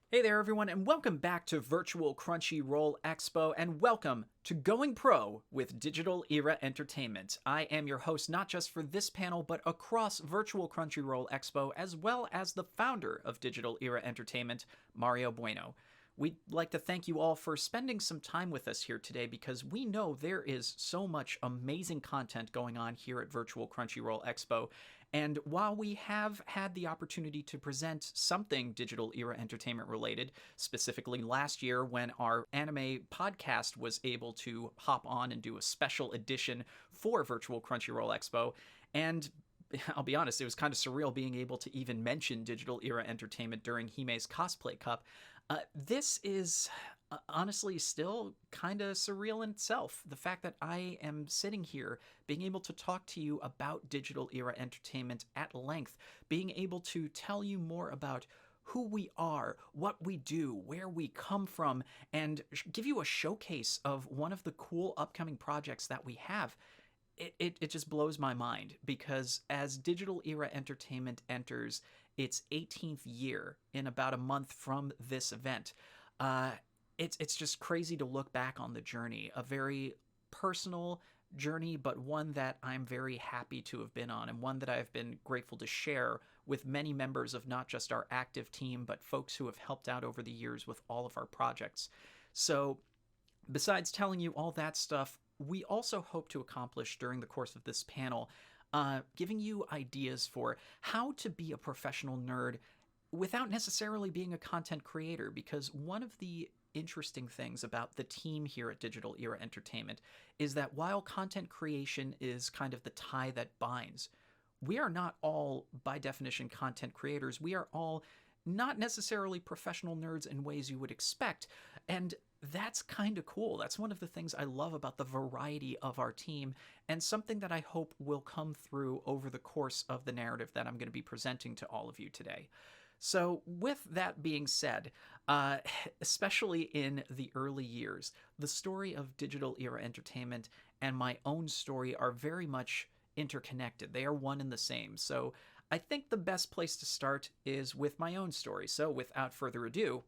Hey there, everyone, and welcome back to Virtual Crunchyroll Expo, and welcome to Going Pro with Digital Era Entertainment. I am your host not just for this panel, but across Virtual Crunchyroll Expo, as well as the founder of Digital Era Entertainment, Mario Bueno. We'd like to thank you all for spending some time with us here today because we know there is so much amazing content going on here at Virtual Crunchyroll Expo. And while we have had the opportunity to present something Digital Era Entertainment related, specifically last year when our anime podcast was able to hop on and do a special edition for Virtual Crunchyroll Expo, and I'll be honest, it was kind of surreal being able to even mention Digital Era Entertainment during Hime's Cosplay Cup. This is honestly still kind of surreal in itself. The fact that I am sitting here being able to talk to you about Digital Era Entertainment at length, being able to tell you more about who we are, what we do, where we come from, and give you a showcase of one of the cool upcoming projects that we have. It just blows my mind because as Digital Era Entertainment enters its 18th year in about a month from this event, it's just crazy to look back on the journey. A very personal journey, but one that I'm very happy to have been on, and one that I've been grateful to share with many members of not just our active team, but folks who have helped out over the years with all of our projects. So, besides telling you all that stuff, we also hope to accomplish during the course of this panel giving you ideas for how to be a professional nerd without necessarily being a content creator, because one of the interesting things about the team here at Digital Era Entertainment is that while content creation is kind of the tie that binds, we are not all, by definition, content creators. We are all not necessarily professional nerds in ways you would expect. And that's kind of cool. That's one of the things I love about the variety of our team, and something that I hope will come through over the course of the narrative that I'm going to be presenting to all of you today. So, with that being said, especially in the early years, the story of Digital Era Entertainment and my own story are very much interconnected. They are one and the same. So, I think the best place to start is with my own story. So, without further ado,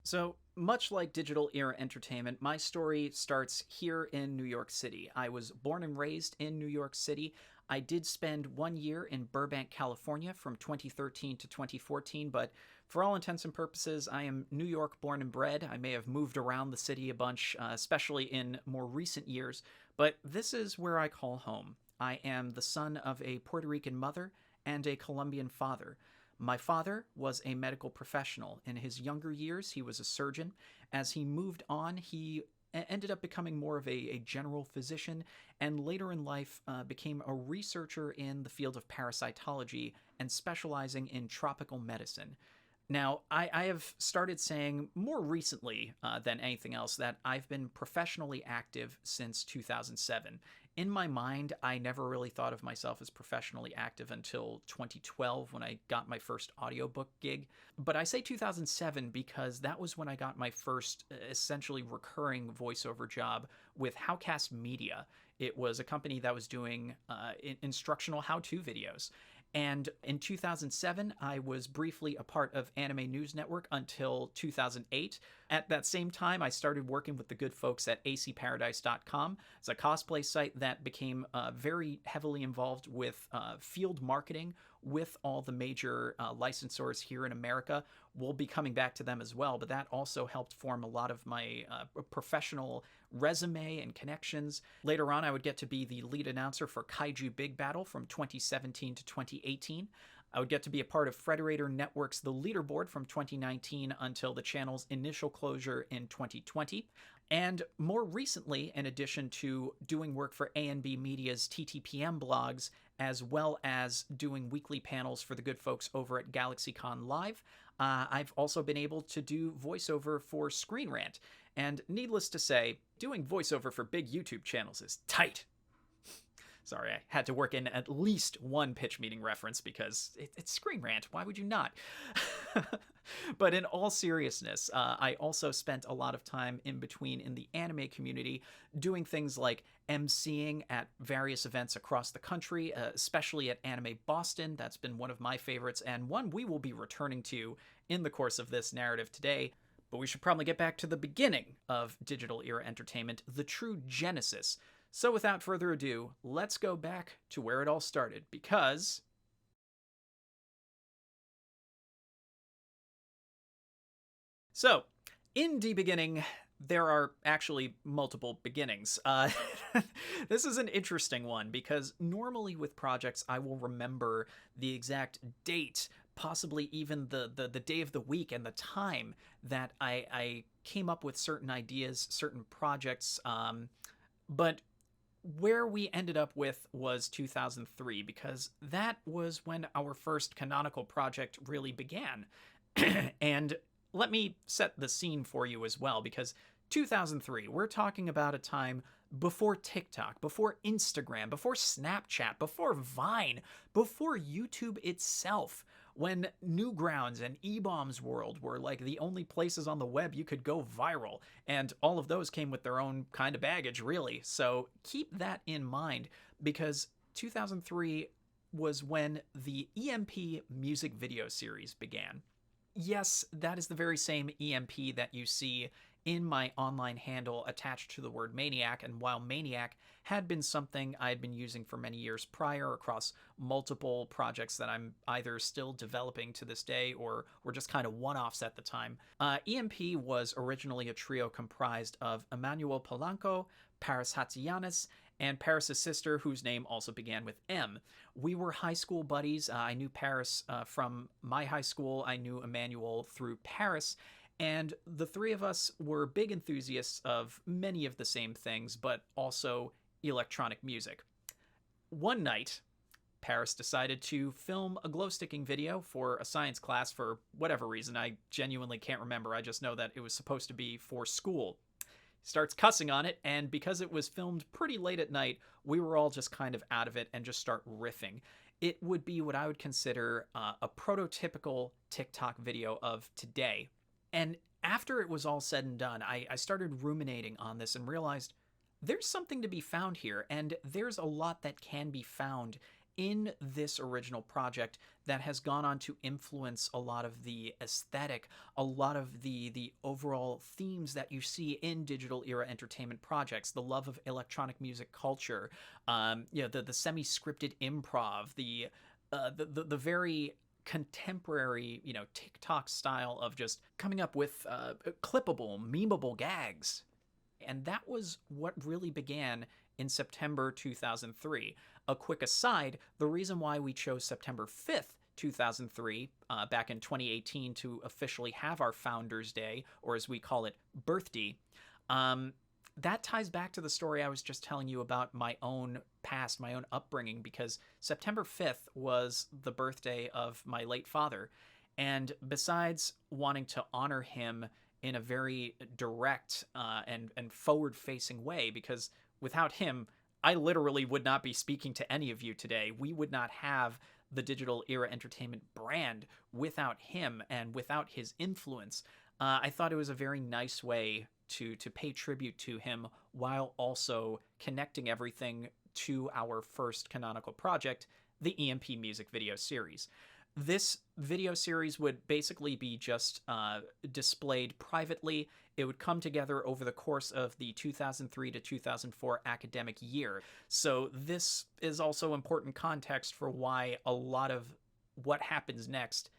so, much like Digital Era Entertainment, my story starts here in New York City. I was born and raised in New York City. I did spend 1 year in Burbank, California from 2013 to 2014, but for all intents and purposes, I am New York born and bred. I may have moved around the city a bunch, especially in more recent years, but this is where I call home. I am the son of a Puerto Rican mother and a Colombian father. My father was a medical professional. In his younger years, he was a surgeon. As he moved on, he ended up becoming more of a general physician, and later in life became a researcher in the field of parasitology and specializing in tropical medicine. Now, I have started saying more recently than anything else that I've been professionally active since 2007. In my mind, I never really thought of myself as professionally active until 2012 when I got my first audiobook gig. But I say 2007 because that was when I got my first essentially recurring voiceover job with Howcast Media. It was a company that was doing instructional how-to videos. And in 2007, I was briefly a part of Anime News Network until 2008. At that same time, I started working with the good folks at ACParadise.com. It's a cosplay site that became very heavily involved with field marketing with all the major licensors here in America. We'll be coming back to them as well, but that also helped form a lot of my professional resume and connections. Later on, I would get to be the lead announcer for Kaiju Big Battle from 2017 to 2018. I would get to be a part of Frederator Network's The Leaderboard from 2019 until the channel's initial closure in 2020. And more recently, in addition to doing work for A&B Media's TTPM blogs, as well as doing weekly panels for the good folks over at GalaxyCon Live, I've also been able to do voiceover for Screen Rant. And needless to say, doing voiceover for big YouTube channels is tight. Sorry, I had to work in at least one pitch meeting reference because it's Screen Rant. Why would you not? But in all seriousness, I also spent a lot of time in between in the anime community doing things like emceeing at various events across the country, especially at Anime Boston. That's been one of my favorites and one we will be returning to in the course of this narrative today. But we should probably get back to the beginning of digital era entertainment, the true genesis. So without further ado, let's go back to where it all started, because so, in the beginning, there are actually multiple beginnings. This is an interesting one because normally with projects, I will remember the exact date, possibly even the day of the week and the time that I came up with certain ideas, certain projects. But where we ended up with was 2003, because that was when our first canonical project really began. And let me set the scene for you as well, because 2003, we're talking about a time before TikTok, before Instagram, before Snapchat, before Vine, before YouTube itself, when Newgrounds and eBaum's World were like the only places on the web you could go viral, and all of those came with their own kind of baggage, really. So keep that in mind, because 2003 was when the EMP music video series began. Yes, that is the very same EMP that you see in my online handle attached to the word Maniac, and while Maniac had been something I had been using for many years prior across multiple projects that I'm either still developing to this day or were just kind of one-offs at the time, EMP was originally a trio comprised of Emmanuel Polanco, Paris Hatziyanis, and Paris' sister, whose name also began with M. We were high school buddies. I knew Paris from my high school. I knew Emmanuel through Paris. And the three of us were big enthusiasts of many of the same things, but also electronic music. One night, Paris decided to film a glow-sticking video for a science class for whatever reason. I genuinely can't remember. I just know that it was supposed to be for school. Starts cussing on it, and because it was filmed pretty late at night, we were all just kind of out of it and just start riffing. It would be what I would consider a prototypical TikTok video of today. And after it was all said and done, I started ruminating on this and realized there's something to be found here, and there's a lot that can be found in this original project that has gone on to influence a lot of the aesthetic, a lot of the overall themes that you see in digital era entertainment projects, the love of electronic music culture, the semi-scripted improv, the very contemporary, TikTok style of just coming up with clippable, memeable gags. And that was what really began in September 2003. A quick aside, the reason why we chose September 5th, 2003, back in 2018 to officially have our Founders Day, or as we call it, birthday, that ties back to the story I was just telling you about my own past, my own upbringing, because September 5th was the birthday of my late father. And besides wanting to honor him in a very direct and forward-facing way, because without him, I literally would not be speaking to any of you today. We would not have the Digital Era Entertainment brand without him and without his influence. I thought it was a very nice way to pay tribute to him while also connecting everything to our first canonical project, the EMP music video series. This video series would basically be just displayed privately. It would come together over the course of the 2003 to 2004 academic year. So this is also important context for why a lot of what happens next.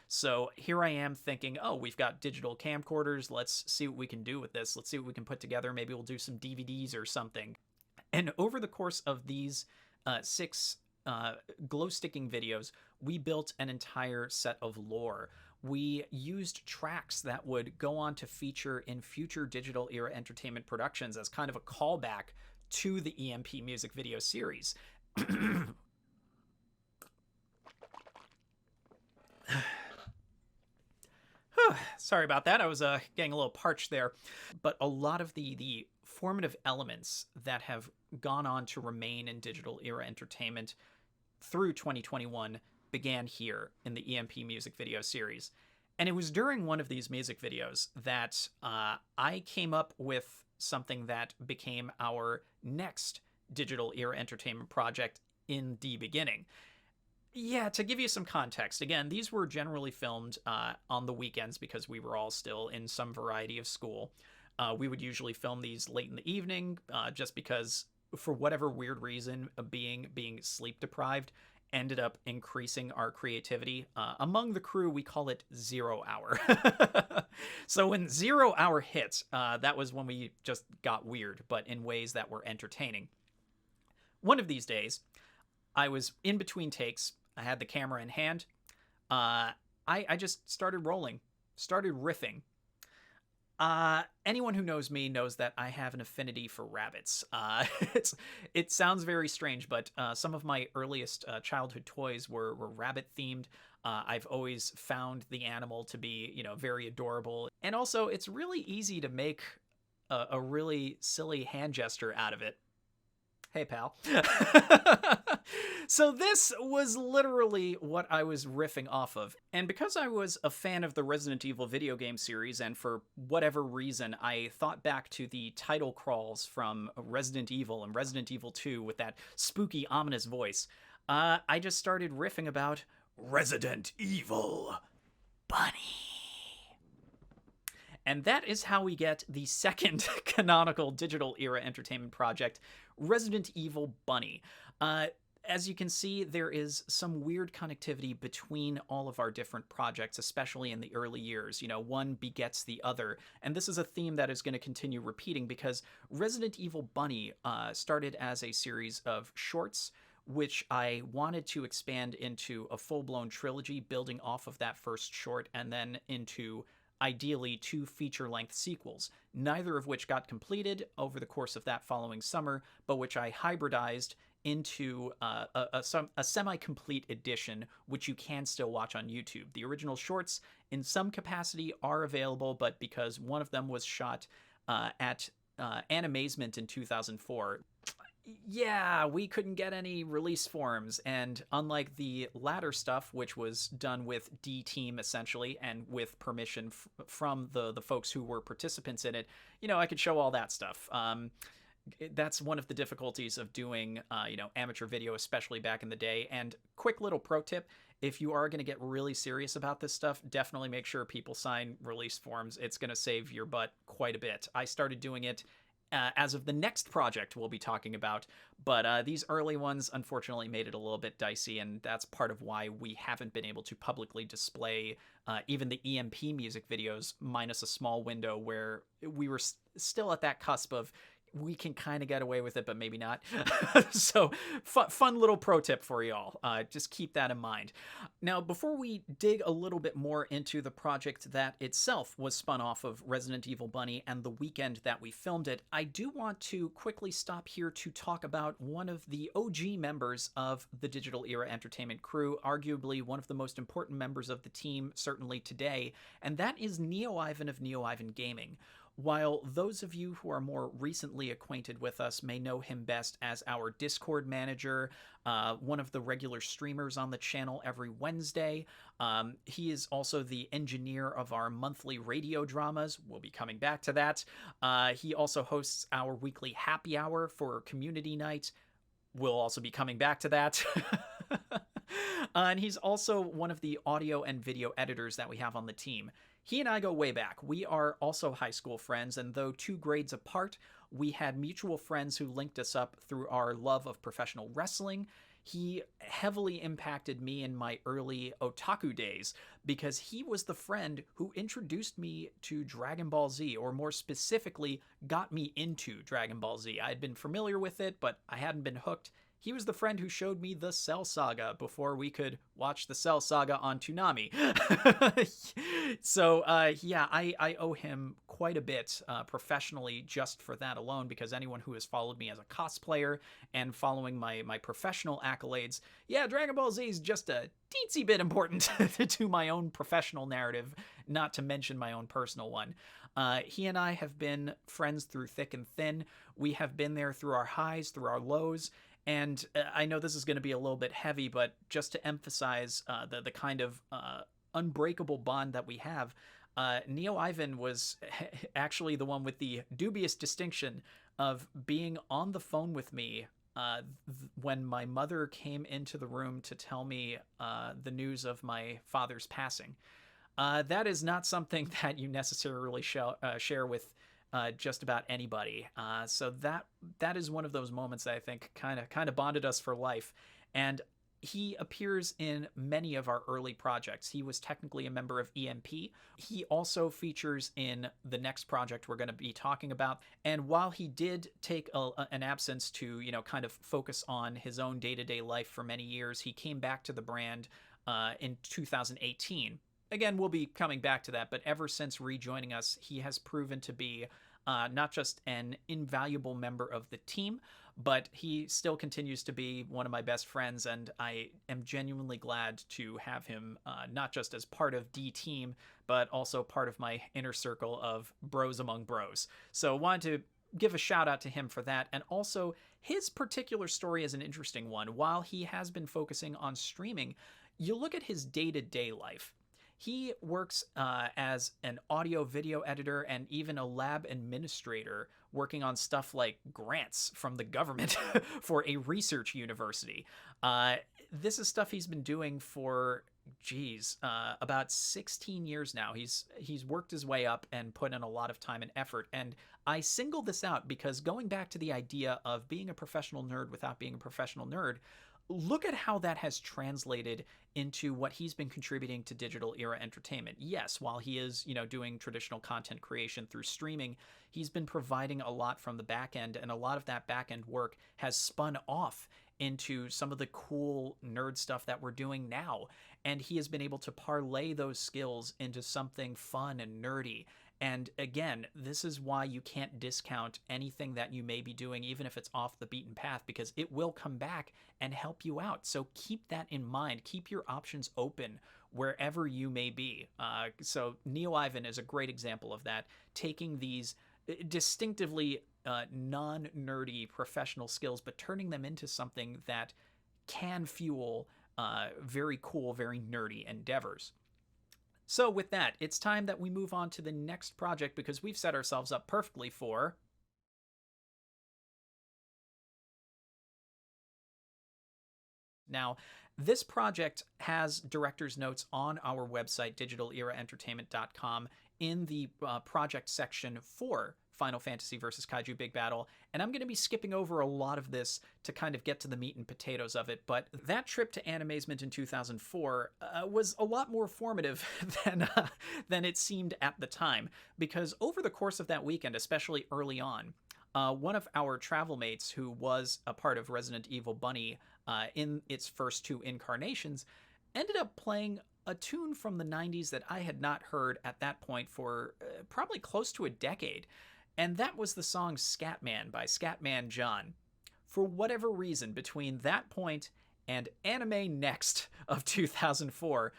So here I am thinking, oh, we've got digital camcorders. Let's see what we can do with this. Let's see what we can put together. Maybe we'll do some DVDs or something. And over the course of these 6 glow-sticking videos, we built an entire set of lore. We used tracks that would go on to feature in future digital era entertainment productions as kind of a callback to the EMP music video series. Sorry about that. I was getting a little parched there. But a lot of the formative elements that have gone on to remain in digital era entertainment through 2021 began here in the EMP music video series. And it was during one of these music videos that I came up with something that became our next digital era entertainment project in the beginning. Yeah, to give you some context, again, these were generally filmed on the weekends because we were all still in some variety of school. We would usually film these late in the evening just because, for whatever weird reason, being sleep deprived ended up increasing our creativity. Among the crew, we call it 0 hour. So when 0 hour hits, that was when we just got weird, but in ways that were entertaining. One of these days, I was in between takes. I had the camera in hand. I just started rolling, started riffing. Anyone who knows me knows that I have an affinity for rabbits. It sounds very strange, but some of my earliest childhood toys were rabbit themed. I've always found the animal to be, very adorable. And also, it's really easy to make a really silly hand gesture out of it. Hey, pal. So this was literally what I was riffing off of. And because I was a fan of the Resident Evil video game series, and for whatever reason, I thought back to the title crawls from Resident Evil and Resident Evil 2 with that spooky, ominous voice, I just started riffing about Resident Evil Bunny. And that is how we get the second canonical digital era entertainment project, Resident Evil Bunny. As you can see, there is some weird connectivity between all of our different projects, especially in the early years. One begets the other. And this is a theme that is going to continue repeating because Resident Evil Bunny started as a series of shorts, which I wanted to expand into a full-blown trilogy, building off of that first short, and then into ideally 2 feature-length sequels, neither of which got completed over the course of that following summer, but which I hybridized into a semi-complete edition, which you can still watch on YouTube. The original shorts, in some capacity, are available, but because one of them was shot at Animazement in 2004, yeah, we couldn't get any release forms, and unlike the latter stuff, which was done with D-Team essentially, and with permission from the folks who were participants in it, I could show all that stuff. That's one of the difficulties of doing, amateur video, especially back in the day. And quick little pro tip, if you are going to get really serious about this stuff, definitely make sure people sign release forms. It's going to save your butt quite a bit. I started doing it as of the next project we'll be talking about, but these early ones unfortunately made it a little bit dicey, and that's part of why we haven't been able to publicly display even the EMP music videos, minus a small window where we were still at that cusp of we can kind of get away with it, but maybe not. So fun little pro tip for y'all. Just keep that in mind. Now, before we dig a little bit more into the project that itself was spun off of Resident Evil Bunny and the weekend that we filmed it, I do want to quickly stop here to talk about one of the OG members of the Digital Era Entertainment crew, arguably one of the most important members of the team, certainly today, and that is Neo Ivan of Neo Ivan Gaming. While those of you who are more recently acquainted with us may know him best as our Discord manager, one of the regular streamers on the channel every Wednesday, he is also the engineer of our monthly radio dramas. We'll be coming back to that. He also hosts our weekly happy hour for community night. We'll also be coming back to that. And he's also one of the audio and video editors that we have on the team. He and I go way back. We are also high school friends, and though 2 grades apart, we had mutual friends who linked us up through our love of professional wrestling. He heavily impacted me in my early otaku days because he was the friend who introduced me to Dragon Ball Z, or more specifically, got me into Dragon Ball Z. I had been familiar with it, but I hadn't been hooked. He was the friend who showed me the Cell Saga before we could watch the Cell Saga on Toonami. So, yeah, I owe him quite a bit professionally just for that alone, because anyone who has followed me as a cosplayer and following my professional accolades, yeah, Dragon Ball Z is just a teensy bit important to my own professional narrative, not to mention my own personal one. He and I have been friends through thick and thin. We have been there through our highs, through our lows. And I know this is going to be a little bit heavy, but just to emphasize the kind of unbreakable bond that we have, Neo Ivan was actually the one with the dubious distinction of being on the phone with me when my mother came into the room to tell me the news of my father's passing. That is not something that you necessarily share with just about anybody. So that is one of those moments that I think kind of bonded us for life. And he appears in many of our early projects. He was technically a member of EMP. He also features in the next project we're going to be talking about. And while he did take an absence to, kind of focus on his own day-to-day life for many years, he came back to the brand in 2018. Again, we'll be coming back to that, but ever since rejoining us, he has proven to be not just an invaluable member of the team, but he still continues to be one of my best friends, and I am genuinely glad to have him not just as part of D Team, but also part of my inner circle of bros among bros. So I wanted to give a shout out to him for that, and also his particular story is an interesting one. While he has been focusing on streaming, you look at his day-to-day life. He works as an audio video editor and even a lab administrator, working on stuff like grants from the government for a research university. This is stuff he's been doing for, about 16 years now. He's worked his way up and put in a lot of time and effort. And I single this out because going back to the idea of being a professional nerd without being a professional nerd, look at how that has translated into what he's been contributing to Digital Era Entertainment. Yes, while he is, doing traditional content creation through streaming, he's been providing a lot from the back end, and a lot of that back end work has spun off into some of the cool nerd stuff that we're doing now. And he has been able to parlay those skills into something fun and nerdy. And again, this is why you can't discount anything that you may be doing, even if it's off the beaten path, because it will come back and help you out. So keep that in mind. Keep your options open wherever you may be. So Neo Ivan is a great example of that, taking these distinctively non-nerdy professional skills, but turning them into something that can fuel very cool, very nerdy endeavors. So with that, it's time that we move on to the next project because we've set ourselves up perfectly for now. This project has director's notes on our website, digitaleraentertainment.com, in the project section for Final Fantasy vs. Kaiju Big Battle, and I'm going to be skipping over a lot of this to kind of get to the meat and potatoes of it, but that trip to Animazement in 2004 was a lot more formative than it seemed at the time, because over the course of that weekend, especially early on, one of our travel mates who was a part of Resident Evil Bunny in its first two incarnations ended up playing a tune from the 90s that I had not heard at that point for probably close to a decade. And that was the song Scatman by Scatman John. For whatever reason, between that point and Anime Next of 2004,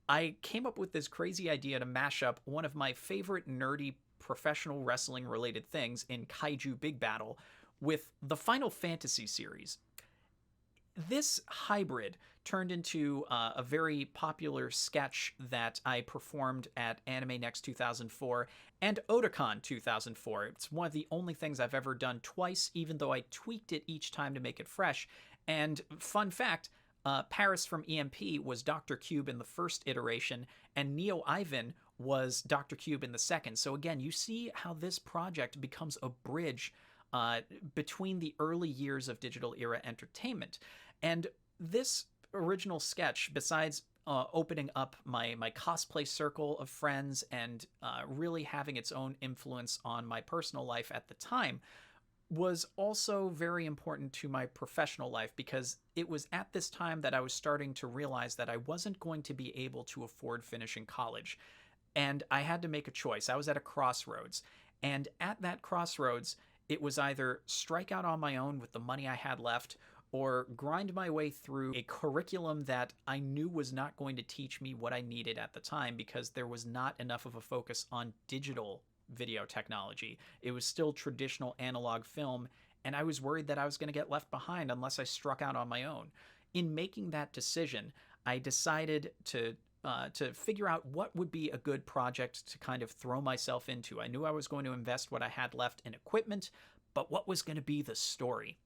I came up with this crazy idea to mash up one of my favorite nerdy professional wrestling related things in Kaiju Big Battle with the Final Fantasy series. This hybrid turned into a very popular sketch that I performed at Anime Next 2004 and Otakon 2004. It's one of the only things I've ever done twice, even though I tweaked it each time to make it fresh. And fun fact, Paris from EMP was Dr. Cube in the first iteration, and Neo Ivan was Dr. Cube in the second. So again, you see how this project becomes a bridge between the early years of Digital Era Entertainment. And this original sketch, besides opening up my cosplay circle of friends and really having its own influence on my personal life at the time, was also very important to my professional life, because it was at this time that I was starting to realize that I wasn't going to be able to afford finishing college. And I had to make a choice. I was at a crossroads. And at that crossroads, it was either strike out on my own with the money I had left, or grind my way through a curriculum that I knew was not going to teach me what I needed at the time, because there was not enough of a focus on digital video technology. It was still traditional analog film, and I was worried that I was going to get left behind unless I struck out on my own. In making that decision, I decided to figure out what would be a good project to kind of throw myself into. I knew I was going to invest what I had left in equipment, but what was going to be the story?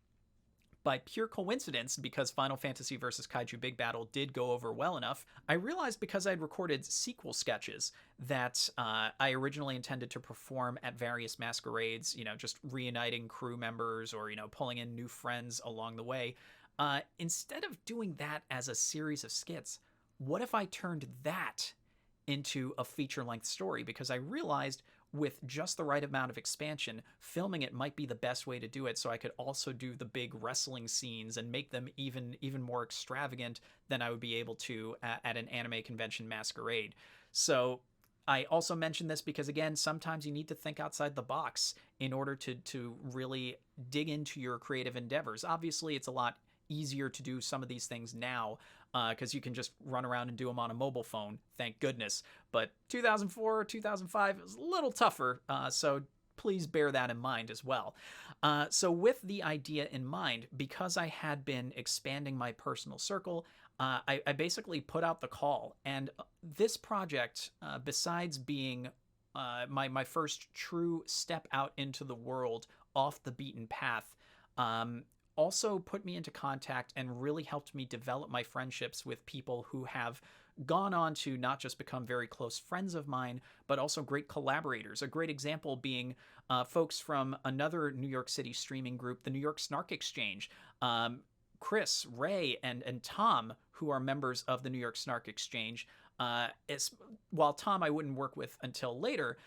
By pure coincidence, because Final Fantasy vs. Kaiju Big Battle did go over well enough, I realized because I'd recorded sequel sketches that I originally intended to perform at various masquerades, just reuniting crew members or, pulling in new friends along the way. Instead of doing that as a series of skits, what if I turned that into a feature-length story? Because I realized with just the right amount of expansion, filming it might be the best way to do it, so I could also do the big wrestling scenes and make them even more extravagant than I would be able to at an anime convention masquerade. So I also mentioned this because, again, sometimes you need to think outside the box in order to really dig into your creative endeavors. Obviously, it's a lot easier to do some of these things now because you can just run around and do them on a mobile phone, thank goodness. But 2004, 2005, it was a little tougher, so please bear that in mind as well. So with the idea in mind, because I had been expanding my personal circle, I basically put out the call. And this project, besides being my first true step out into the world off the beaten path, also put me into contact and really helped me develop my friendships with people who have gone on to not just become very close friends of mine, but also great collaborators. A great example being folks from another New York City streaming group, the New York Snark Exchange. Chris, Ray, and Tom, who are members of the New York Snark Exchange. While Tom I wouldn't work with until later,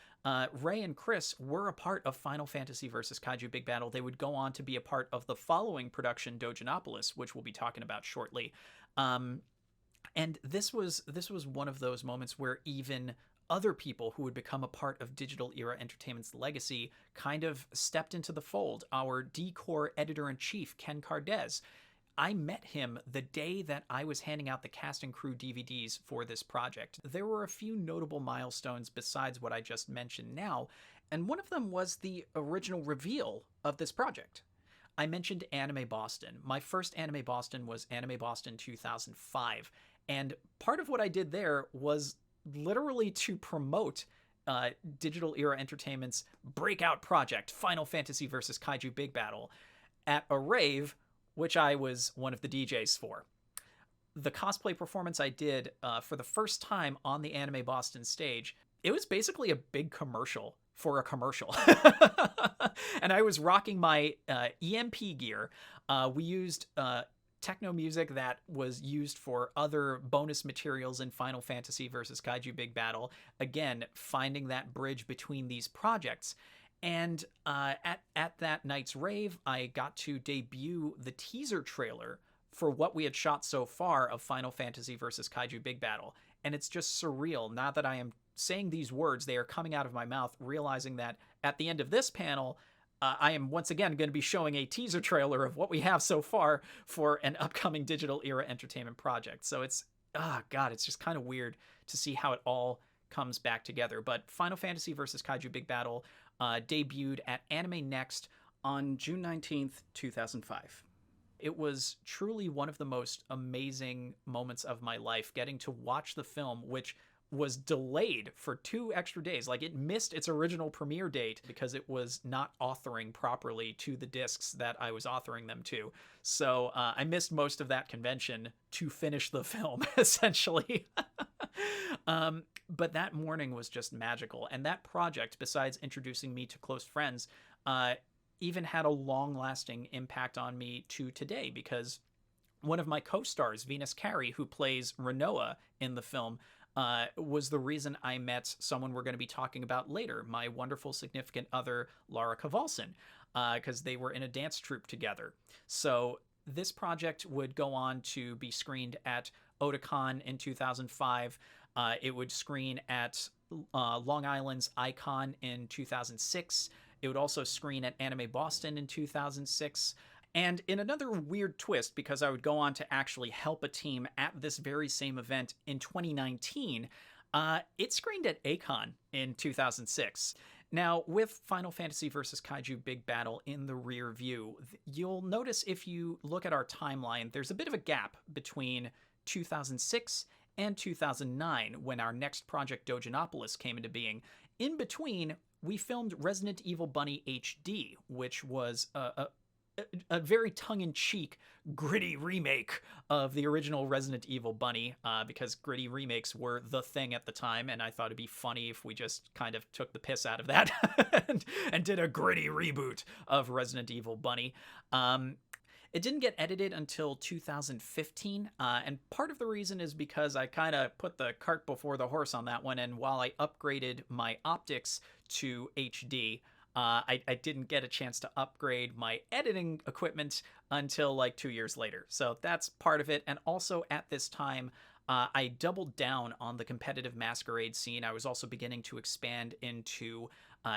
Ray and Chris were a part of Final Fantasy vs. Kaiju Big Battle. They would go on to be a part of the following production, Doujinopolis, which we'll be talking about shortly. And this was one of those moments where even other people who would become a part of Digital Era Entertainment's legacy kind of stepped into the fold. Our D-Core editor-in-chief, Ken Cardez, I met him the day that I was handing out the cast and crew DVDs for this project. There were a few notable milestones besides what I just mentioned now, and one of them was the original reveal of this project. I mentioned Anime Boston. My first Anime Boston was Anime Boston 2005, and part of what I did there was literally to promote Digital Era Entertainment's breakout project, Final Fantasy vs. Kaiju Big Battle, at a rave which I was one of the DJs for. The cosplay performance I did for the first time on the Anime Boston stage, it was basically a big commercial for a commercial. And I was rocking my EMP gear. We used techno music that was used for other bonus materials in Final Fantasy vs. Kaiju Big Battle. Again, finding that bridge between these projects. And at that night's rave, I got to debut the teaser trailer for what we had shot so far of Final Fantasy vs. Kaiju Big Battle. And it's just surreal. Now that I am saying these words, they are coming out of my mouth, realizing that at the end of this panel, I am once again going to be showing a teaser trailer of what we have so far for an upcoming Digital Era Entertainment project. So it's, it's just kind of weird to see how it all comes back together. But Final Fantasy vs. Kaiju Big Battle debuted at Anime Next on June 19th, 2005. It was truly one of the most amazing moments of my life, getting to watch the film, which was delayed for 2 extra days. Like, it missed its original premiere date because it was not authoring properly to the discs that I was authoring them to. So I missed most of that convention to finish the film, essentially. But that morning was just magical. And that project, besides introducing me to close friends, even had a long-lasting impact on me to today, because one of my co-stars, Venus Carey, who plays Renoa in the film, was the reason I met someone we're going to be talking about later, my wonderful significant other, Laura Kowalson, because they were in a dance troupe together. So this project would go on to be screened at Otakon in 2005. It would screen at Long Island's Icon in 2006. It would also screen at Anime Boston in 2006. And in another weird twist, because I would go on to actually help a team at this very same event in 2019, it screened at A-Kon in 2006. Now, with Final Fantasy vs. Kaiju Big Battle in the rear view, you'll notice if you look at our timeline, there's a bit of a gap between 2006 and 2009 when our next project, Doujinopolis, came into being. In between, we filmed Resident Evil Bunny HD, which was a very tongue-in-cheek, gritty remake of the original Resident Evil Bunny, because gritty remakes were the thing at the time, and I thought it'd be funny if we just kind of took the piss out of that and did a gritty reboot of Resident Evil Bunny. It didn't get edited until 2015, and part of the reason is because I kind of put the cart before the horse on that one, and while I upgraded my optics to HD, I didn't get a chance to upgrade my editing equipment until like 2 years later. So that's part of it. And also at this time, I doubled down on the competitive masquerade scene. I was also beginning to expand into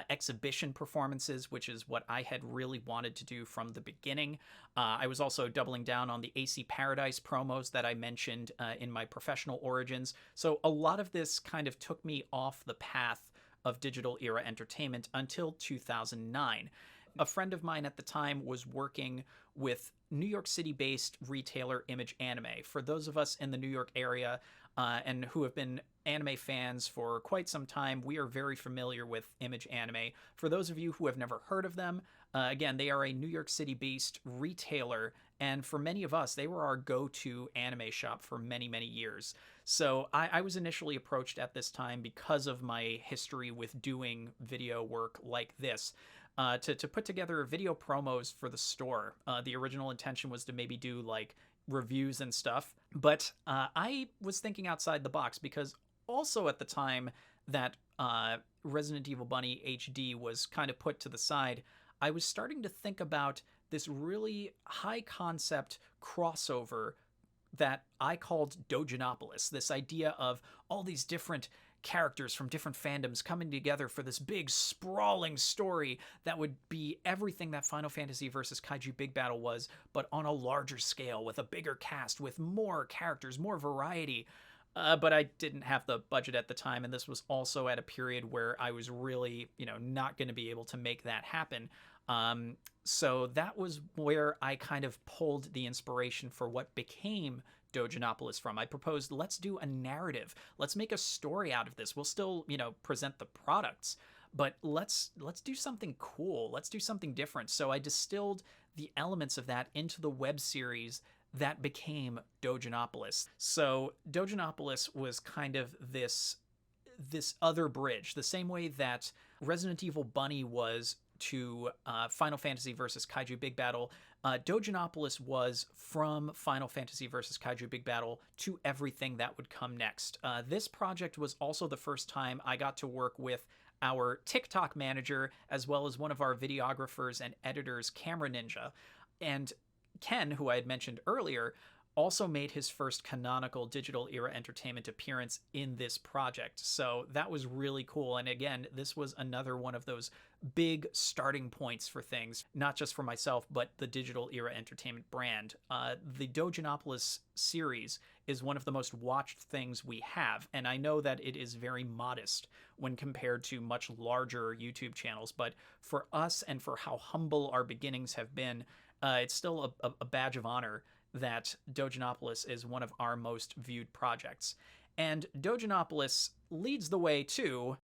exhibition performances, which is what I had really wanted to do from the beginning. I was also doubling down on the ACParadise promos that I mentioned in my professional origins. So a lot of this kind of took me off the path of digital era entertainment until 2009. A friend of mine at the time was working with New York City-based retailer Image Anime. For those of us in the New York area and who have been anime fans for quite some time, we are very familiar with Image Anime. For those of you who have never heard of them, again, they are a New York City-based retailer, and for many of us, they were our go-to anime shop for many, many years. So I was initially approached at this time because of my history with doing video work like this, to put together video promos for the store. The original intention was to maybe do like reviews and stuff, but I was thinking outside the box because also at the time that Resident Evil Bunny HD was kind of put to the side, I was starting to think about this really high concept crossover that I called Doujinopolis, this idea of all these different characters from different fandoms coming together for this big sprawling story that would be everything that Final Fantasy vs. Kaiju Big Battle was, but on a larger scale, with a bigger cast, with more characters, more variety. But I didn't have the budget at the time, and this was also at a period where I was really, not going to be able to make that happen. So that was where I kind of pulled the inspiration for what became Doujinopolis from. I proposed, let's do a narrative. Let's make a story out of this. We'll still, present the products, but let's do something cool. Let's do something different. So I distilled the elements of that into the web series that became Doujinopolis. So Doujinopolis was kind of this other bridge, the same way that Resident Evil Bunny was to Final Fantasy vs. Kaiju Big Battle. Doujinopolis was from Final Fantasy vs. Kaiju Big Battle to everything that would come next. This project was also the first time I got to work with our TikTok manager, as well as one of our videographers and editors, Camera Ninja. And Ken, who I had mentioned earlier, also made his first canonical digital era entertainment appearance in this project. So that was really cool. And again, this was another one of those big starting points for things, not just for myself, but the digital era entertainment brand. The Doujinopolis series is one of the most watched things we have. And I know that it is very modest when compared to much larger YouTube channels. But for us and for how humble our beginnings have been, it's still a badge of honor that Doujinopolis is one of our most viewed projects. And Doujinopolis leads the way to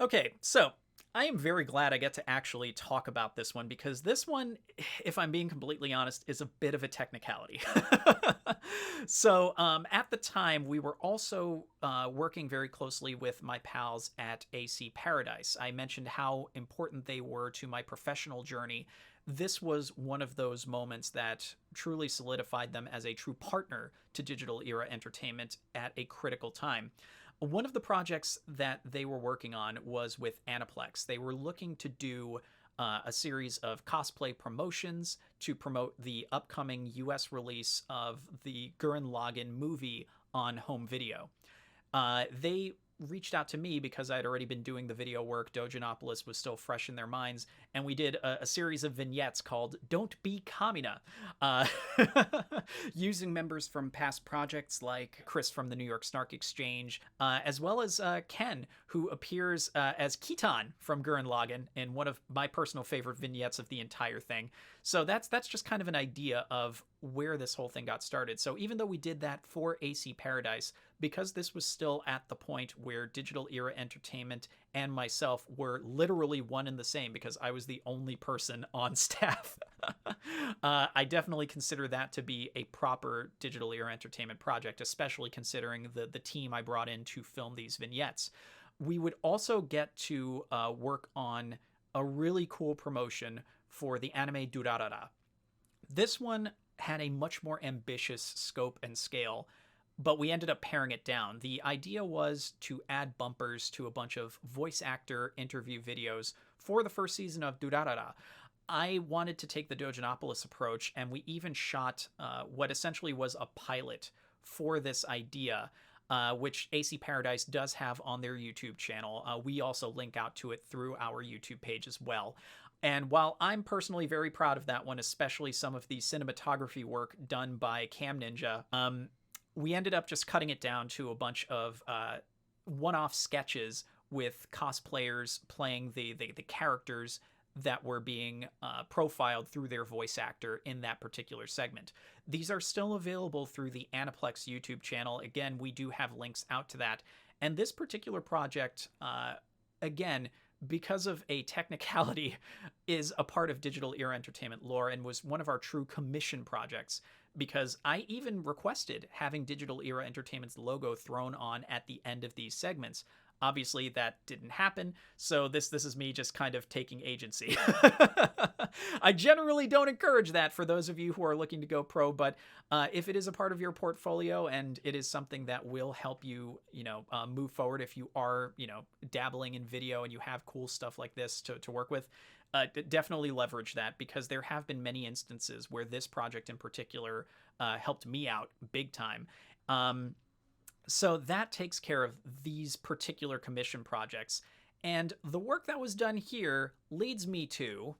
Okay, so I am very glad I get to actually talk about this one, because this one, if I'm being completely honest, is a bit of a technicality. So at the time, we were also working very closely with my pals at ACParadise. I mentioned how important they were to my professional journey. This was one of those moments that truly solidified them as a true partner to digital era entertainment at a critical time. One of the projects that they were working on was with Aniplex. They were looking to do a series of cosplay promotions to promote the upcoming US release of the Gurren Lagann movie on home video. They reached out to me because I had already been doing the video work. Doujinopolis was still fresh in their minds, and we did a series of vignettes called Don't Be Kamina, using members from past projects like Chris from the New York Snark Exchange, as well as Ken, who appears as Kitan from Gurren Lagann in one of my personal favorite vignettes of the entire thing. So that's just kind of an idea of where this whole thing got started. So even though we did that for ACParadise, because this was still at the point where Digital Era Entertainment and myself were literally one and the same, because I was the only person on staff, I definitely consider that to be a proper Digital Era Entertainment project, especially considering the team I brought in to film these vignettes. We would also get to work on a really cool promotion for the anime Durarara. This one had a much more ambitious scope and scale, but we ended up paring it down. The idea was to add bumpers to a bunch of voice actor interview videos for the first season of Durarara. I wanted to take the Doujinopolis approach, and we even shot what essentially was a pilot for this idea, which ACParadise does have on their YouTube channel. We also link out to it through our YouTube page as well. And while I'm personally very proud of that one, especially some of the cinematography work done by Cam Ninja, we ended up just cutting it down to a bunch of one-off sketches with cosplayers playing the characters that were being profiled through their voice actor in that particular segment. These are still available through the Aniplex YouTube channel. Again, we do have links out to that. And this particular project, again, because of a technicality, is a part of Digital Era Entertainment lore and was one of our true commission projects, because I even requested having Digital Era Entertainment's logo thrown on at the end of these segments. Obviously, that didn't happen, so this is me just kind of taking agency. I generally don't encourage that for those of you who are looking to go pro, but if it is a part of your portfolio and it is something that will help you, move forward if you are, dabbling in video and you have cool stuff like this to work with, definitely leverage that, because there have been many instances where this project in particular helped me out big time. So that takes care of these particular commission projects. And the work that was done here leads me to...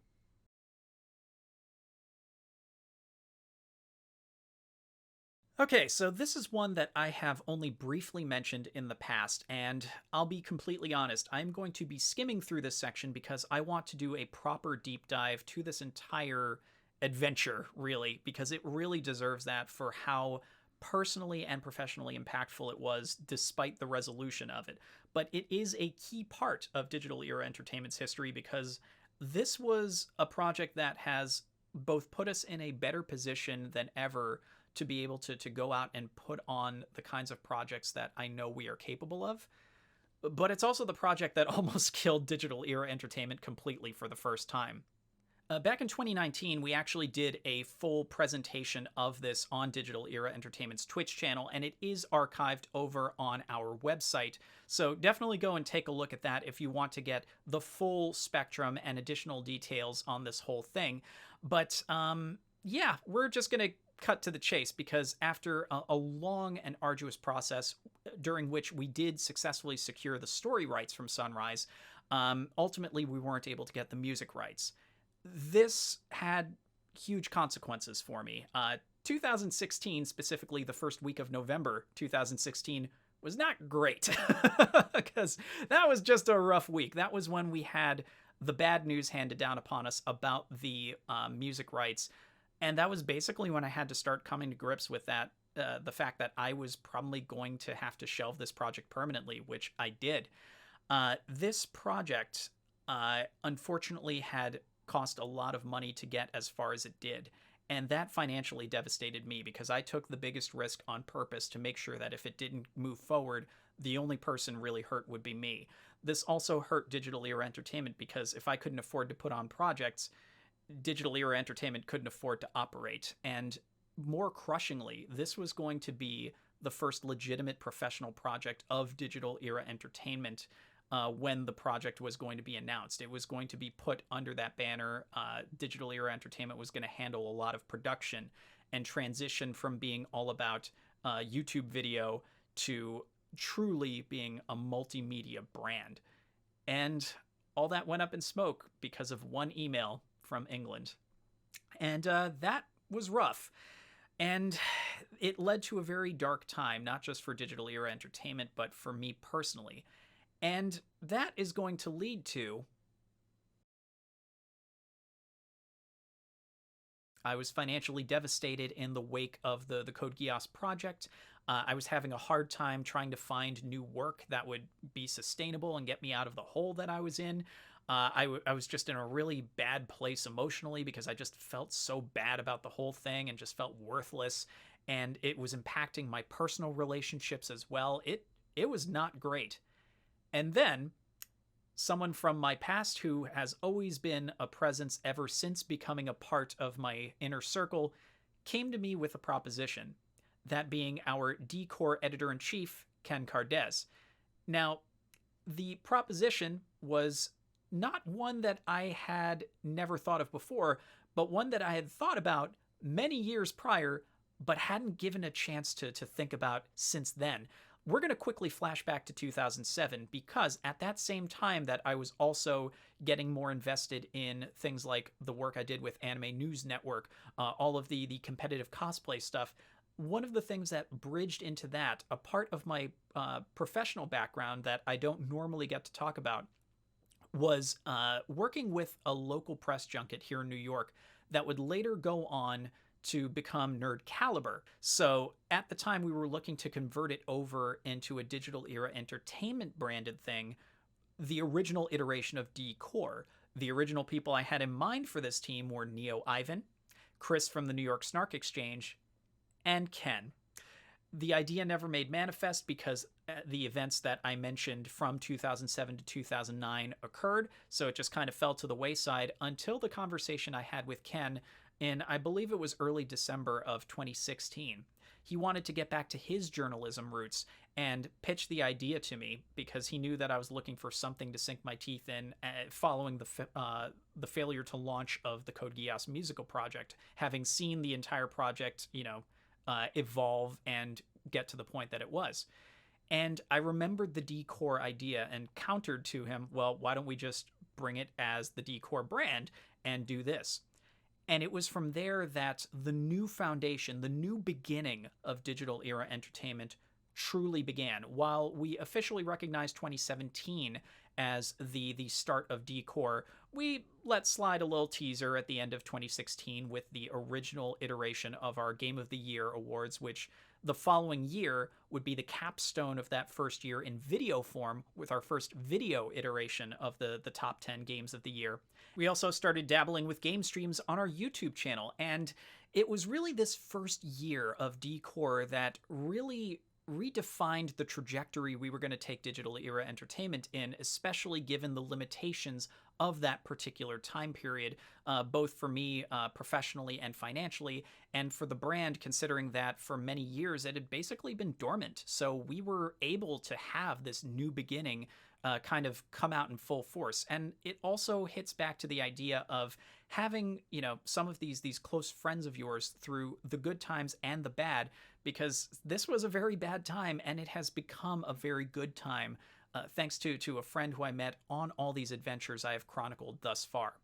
Okay, so this is one that I have only briefly mentioned in the past, and I'll be completely honest, I'm going to be skimming through this section because I want to do a proper deep dive to this entire adventure, really, because it really deserves that for how personally and professionally impactful it was, despite the resolution of it. But it is a key part of Digital Era Entertainment's history, because this was a project that has both put us in a better position than ever to be able to go out and put on the kinds of projects that I know we are capable of. But it's also the project that almost killed Digital Era Entertainment completely for the first time. Back in 2019, we actually did a full presentation of this on Digital Era Entertainment's Twitch channel, and it is archived over on our website. So definitely go and take a look at that if you want to get the full spectrum and additional details on this whole thing. But yeah, we're just going to cut to the chase, because after a long and arduous process during which we did successfully secure the story rights from Sunrise, ultimately we weren't able to get the music rights. This had huge consequences for me. 2016, specifically the first week of November 2016, was not great, because that was just a rough week. That was when we had the bad news handed down upon us about the music rights, and that was basically when I had to start coming to grips with that, the fact that I was probably going to have to shelve this project permanently, which I did. This project, unfortunately, had cost a lot of money to get as far as it did, and that financially devastated me, because I took the biggest risk on purpose to make sure that if it didn't move forward, the only person really hurt would be me. This also hurt Digital Era Entertainment, because if I couldn't afford to put on projects, Digital Era Entertainment couldn't afford to operate. And more crushingly, this was going to be the first legitimate professional project of Digital Era Entertainment when the project was going to be announced. It was going to be put under that banner. Digital Era Entertainment was going to handle a lot of production and transition from being all about YouTube video to truly being a multimedia brand. And all that went up in smoke because of one email from England. And that was rough. And it led to a very dark time, not just for Digital Era Entertainment, but for me personally. And that is going to lead to... I was financially devastated in the wake of the Code Geass project. I was having a hard time trying to find new work that would be sustainable and get me out of the hole that I was in. I was just in a really bad place emotionally because I just felt so bad about the whole thing and just felt worthless. And it was impacting my personal relationships as well. It was not great. And then someone from my past who has always been a presence ever since becoming a part of my inner circle came to me with a proposition, that being our D-Core editor-in-chief, Ken Cardez. Now, the proposition was not one that I had never thought of before, but one that I had thought about many years prior, but hadn't given a chance to think about since then. We're going to quickly flash back to 2007 because at that same time that I was also getting more invested in things like the work I did with Anime News Network, all of the competitive cosplay stuff, one of the things that bridged into that, a part of my professional background that I don't normally get to talk about, was working with a local press junket here in New York that would later go on to become Nerd Caliber. So at the time we were looking to convert it over into a Digital Era Entertainment branded thing, the original iteration of D-Core. The original people I had in mind for this team were Neo Ivan, Chris from the New York Snark Exchange, and Ken. The idea never made manifest because the events that I mentioned from 2007 to 2009 occurred, so it just kind of fell to the wayside until the conversation I had with Ken in, I believe it was early December of 2016. He wanted to get back to his journalism roots and pitched the idea to me because he knew that I was looking for something to sink my teeth in following the failure to launch of the Code Geass musical project, having seen the entire project, evolve and get to the point that it was. And I remembered the D-Core idea and countered to him, well, why don't we just bring it as the D-Core brand and do this? And it was from there that the new foundation, the new beginning of Digital Era Entertainment truly began. While we officially recognized 2017 as the start of D-Core, we let slide a little teaser at the end of 2016 with the original iteration of our Game of the Year awards, which the following year would be the capstone of that first year in video form with our first video iteration of the top 10 games of the year. We also started dabbling with game streams on our YouTube channel, and it was really this first year of D-Core that really redefined the trajectory we were going to take Digital Era Entertainment in, especially given the limitations of that particular time period, both for me professionally and financially, and for the brand, considering that for many years it had basically been dormant. So we were able to have this new beginning kind of come out in full force. And it also hits back to the idea of having, some of these close friends of yours through the good times and the bad, because this was a very bad time and it has become a very good time, thanks to a friend who I met on all these adventures I have chronicled thus far.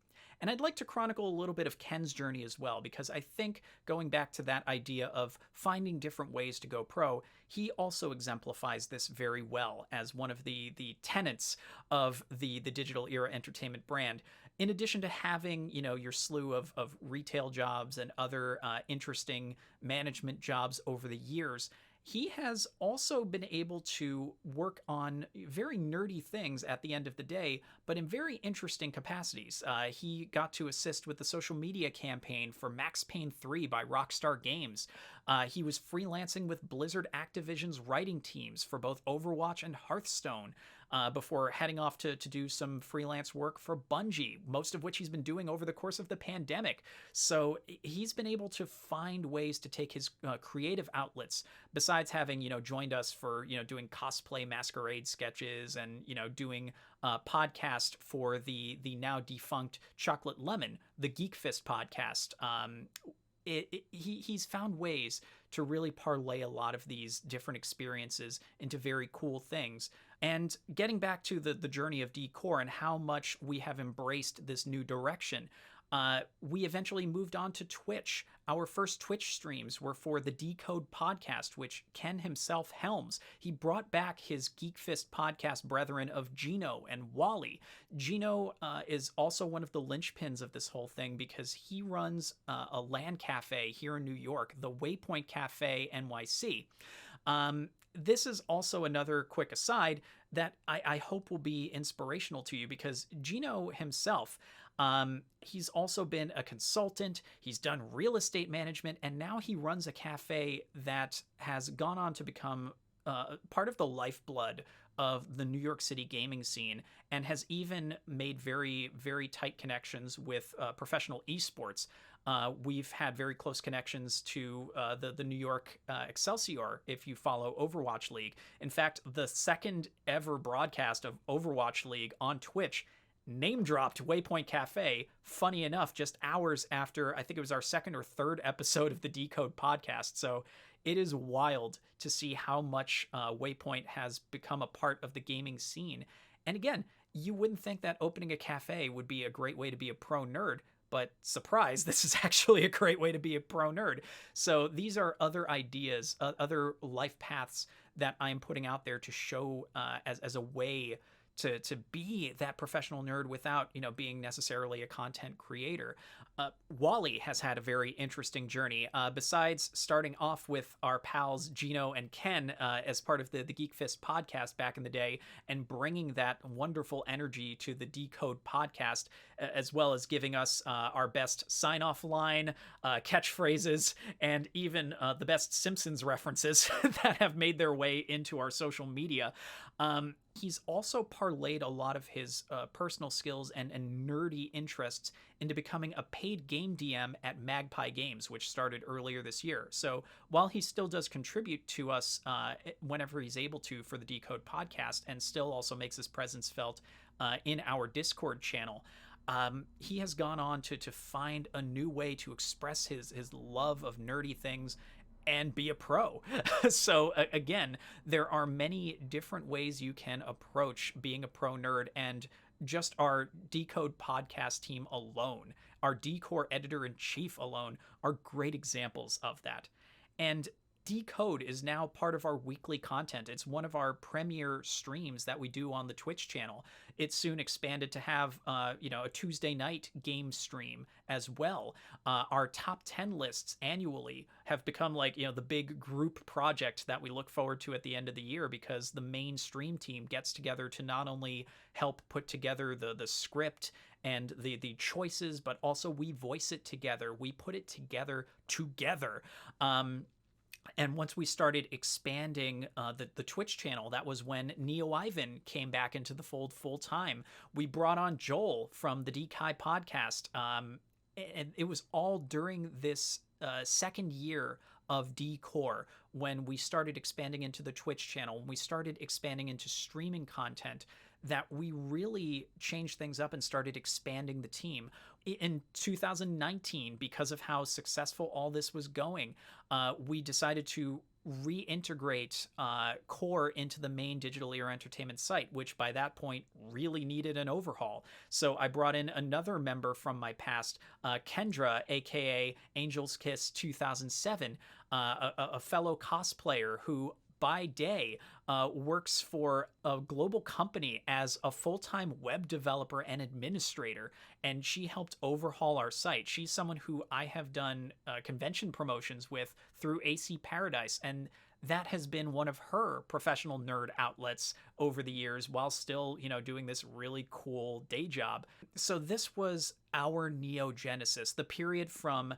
And I'd like to chronicle a little bit of Ken's journey as well, because I think going back to that idea of finding different ways to go pro, he also exemplifies this very well as one of the tenets of the Digital Era Entertainment brand. In addition to having, your slew of retail jobs and other interesting management jobs over the years, he has also been able to work on very nerdy things at the end of the day, but in very interesting capacities. He got to assist with the social media campaign for Max Payne 3 by Rockstar Games. He was freelancing with Blizzard Activision's writing teams for both Overwatch and Hearthstone, before heading off to do some freelance work for Bungie, most of which he's been doing over the course of the pandemic. So he's been able to find ways to take his creative outlets, besides having, joined us for, doing cosplay masquerade sketches and, doing podcast for the now defunct Chocolate Lemon, the Geek Fist podcast. he's found ways to really parlay a lot of these different experiences into very cool things. And getting back to the journey of DEE and how much we have embraced this new direction, we eventually moved on to Twitch. Our first Twitch streams were for the Decode podcast, which Ken himself helms. He brought back his Geek Fist podcast brethren of Gino and Wally. Gino is also one of the linchpins of this whole thing because he runs a LAN cafe here in New York, the Waypoint Cafe NYC. This is also another quick aside that I hope will be inspirational to you, because Gino himself, he's also been a consultant, he's done real estate management, and now he runs a cafe that has gone on to become part of the lifeblood of the New York City gaming scene, and has even made very, very tight connections with professional esports. We've had very close connections to the New York Excelsior, if you follow Overwatch League. In fact, the second ever broadcast of Overwatch League on Twitch name dropped Waypoint Cafe, funny enough, just hours after, I think it was our second or third episode of the Decode podcast. So it is wild to see how much Waypoint has become a part of the gaming scene. And again, you wouldn't think that opening a cafe would be a great way to be a pro nerd, but surprise, this is actually a great way to be a pro nerd. So these are other ideas, other life paths that I'm putting out there to show as a way to be that professional nerd without, being necessarily a content creator. Wally has had a very interesting journey. Besides starting off with our pals Gino and Ken as part of the Geek Fist podcast back in the day, and bringing that wonderful energy to the Decode podcast, as well as giving us our best sign-off line, catchphrases, and even the best Simpsons references that have made their way into our social media. He's also parlayed a lot of his personal skills and nerdy interests into becoming a paid game DM at Magpie Games, which started earlier this year. So while he still does contribute to us whenever he's able to for the Decode podcast, and still also makes his presence felt in our Discord channel, he has gone on to find a new way to express his love of nerdy things and be a pro. So again, there are many different ways you can approach being a pro nerd, and just our Decode podcast team alone, our Decor editor-in-chief alone, are great examples of that. And Decode is now part of our weekly content. It's one of our premier streams that we do on the Twitch channel. It's soon expanded to have, a Tuesday night game stream as well. Our top 10 lists annually have become the big group project that we look forward to at the end of the year, because the main stream team gets together to not only help put together the script and the choices, but also we voice it together. We put it together. And once we started expanding the Twitch channel, that was when Neo Ivan came back into the fold full time. We brought on Joel from the DEE Guy podcast. And it was all during this second year of Decor when we started expanding into the Twitch channel, when we started expanding into streaming content, that we really changed things up and started expanding the team. In 2019, because of how successful all this was going, we decided to reintegrate Core into the main Digital Era Entertainment site, which by that point really needed an overhaul. So I brought in another member from my past, Kendra, aka Angel's Kiss 2007, a fellow cosplayer who by day works for a global company as a full-time web developer and administrator, and she helped overhaul our site. She's someone who I have done convention promotions with through ACParadise, and that has been one of her professional nerd outlets over the years, while still, doing this really cool day job. So this was our Neogenesis, the period from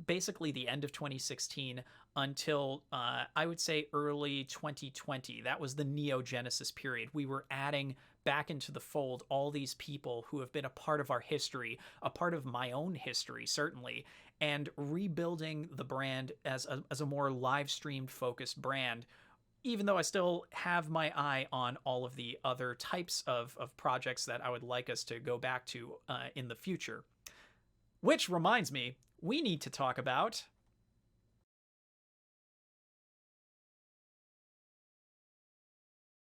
basically the end of 2016 until I would say early 2020. That was the Neogenesis period. We were adding back into the fold all these people who have been a part of our history, a part of my own history, certainly, and rebuilding the brand as a more live streamed focused brand, even though I still have my eye on all of the other types of projects that I would like us to go back to in the future. Which reminds me, we need to talk about